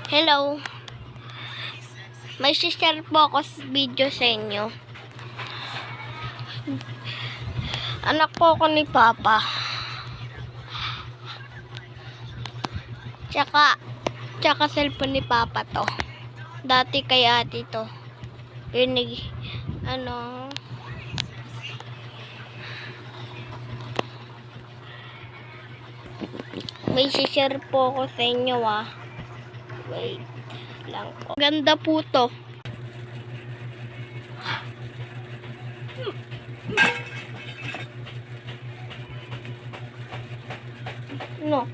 Hello. May share po ako video sa inyo. Anak po ako ni Papa. Tsaka cellphone ni Papa to. Dati kay ate to. May share po ako sa inyo Wait lang po. Ganda po to. No.